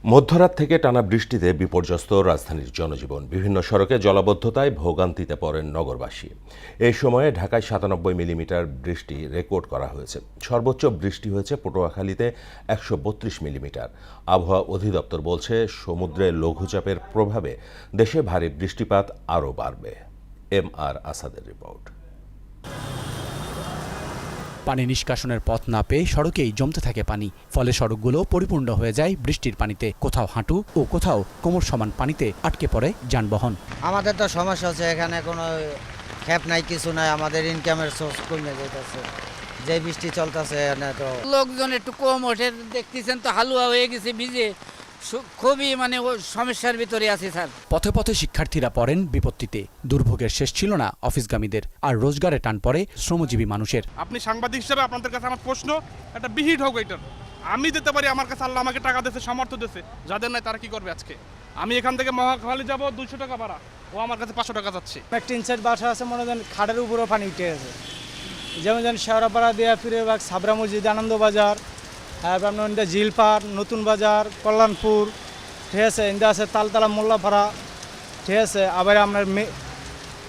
মধ্যরাত থেকে টানা বৃষ্টিতে বিপর্যস্ত রাজধানীর জনজীবন। বিভিন্ন সড়কে জলাবদ্ধতায় ভোগান্তিতে পড়েন নগরবাসী। এই সময়ে ঢাকায় ৯৭ মিলিমিটার বৃষ্টি রেকর্ড করা হয়েছে। সর্বোচ্চ বৃষ্টি হয়েছে পটুয়াখালীতে ১৩২ মিলিমিটার। আবহাওয়া অধিদপ্তর বলছে, সমুদ্রে লঘুচাপের প্রভাবে দেশে ভারী বৃষ্টিপাত আরও বাড়বে। MR আসাদের রিপোর্ট। পানি নিষ্কাশনের পথ না পেয়ে সড়কেই জমতে থাকে পানি। ফলে সড়কগুলো পরিপূর্ণ হয়ে যায় বৃষ্টির পানিতে। কোথাও হাঁটু ও কোথাও কোমর সমান পানিতে আটকে পড়ে যানবাহন। আমাদের তো সমস্যা হচ্ছে, এখানে কোনো খেপ নাই, কিছু নাই, আমাদের ইনকামের সোর্স কমে যাইতেছে। যে বৃষ্টি চলতেছে এখানে তো লোকজন একটু কম ওঠে, দেখতেছেন তো হালুয়া হয়ে গেছে ভিজে, খুবই সমস্যার ভিতরে আছে স্যার। পথে পথে শিক্ষার্থীরা পড়েন বিপত্তিতে। দুর্ভোগের শেষ ছিল না অফিসগামীদের, আর রোজগারে টান পড়ে শ্রমজীবী মানুষের। আপনি সাংবাদিক হিসেবে আপনাদের কাছে আমার প্রশ্ন, একটা বিহিত হোক এটার। আমি দিতে পারি, আমার কাছে আল্লাহ আমাকে টাকা দিয়েছে, সামর্থ্য দিয়েছে। যাদের নাই তারা কি করবে? আজকে আমি এখান থেকে মহাখালী যাব ২০০ টাকা ভাড়া, ও আমার কাছে ৫০০ টাকা যাচ্ছে। একটা ইনসাইড বাসা আছে, মনে হয় খাটের উপরেও পানি উঠে আছে। যেমন শেওড়াপাড়া দিয়া ফিরেবাগ, সাবরা মসজিদ, আনন্দবাজার, আপনার ঝিলপাড়, নতুন বাজার, কল্যাণপুর, ঠিক আছে, ইন্দা আছে তালতলা, মোল্লাপাড়া, ঠিক আছে। আবার আপনার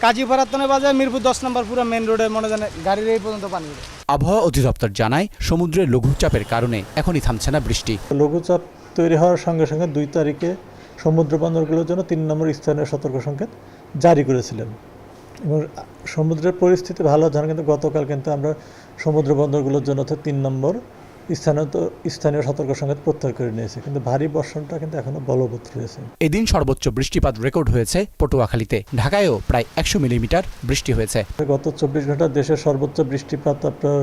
কাজীপাড়ার তনে বাজার, মিরপুর ১০ নম্বর পুরো মেন রোডে মনে হয় গাড়ির এই পর্যন্ত পানি উঠে। আবহাওয়া অধিদপ্তর জানায়, সমুদ্রের লঘুচাপের কারণে এখনই থামছে না বৃষ্টি। লঘুচাপ তৈরি হওয়ার সঙ্গে সঙ্গে ২ তারিখে সমুদ্র বন্দরগুলোর জন্য ৩ নম্বর স্থানীয় সতর্ক সংকেত জারি করেছিলেন। এবং সমুদ্রের পরিস্থিতি ভালো জানা, কিন্তু গতকাল কিন্তু আমরা সমুদ্র বন্দরগুলোর জন্য ৩ নম্বর স্থানীয় সতর্ক সংকেত প্রত্যাহার করে নিয়েছে, কিন্তু ভারী বর্ষণটা কিন্তু এখনো বলবৎ রয়েছে। এদিন সর্বোচ্চ বৃষ্টিপাত রেকর্ড হয়েছে পটুয়াখালীতে। ঢাকায়ও প্রায় ১০০ মিলিমিটার বৃষ্টি হয়েছে। গত ২৪ ঘন্টা দেশের সর্বোচ্চ বৃষ্টিপাত আপনার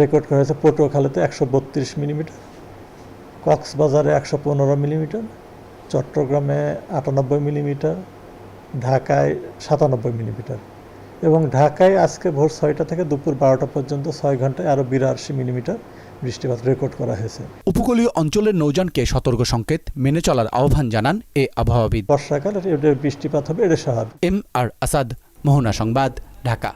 রেকর্ড করা হয়েছে পটুয়াখালীতে ১৩২ মিলিমিটার, কক্সবাজারে ১১৫ মিলিমিটার, চট্টগ্রামে ৯৮ মিলিমিটার, ঢাকায় ৯৭ মিলিমিটার। এবং ঢাকায় আজকে ভোর ৬টা থেকে দুপুর ১২টা পর্যন্ত ৬ ঘন্টায় আরও ৮২ মিলিমিটার বৃষ্টিপাত রেকর্ড করা হয়েছে। উপকূলীয় অঞ্চলের নৌযানকে সতর্ক সংকেত মেনে চলার আহ্বান জানান এ আবহাওয়াবিদ। বর্ষাকালে বৃষ্টিপাত হবে, এটা স্বাভাবিক। MR আসাদ, মোহনা সংবাদ, ঢাকা।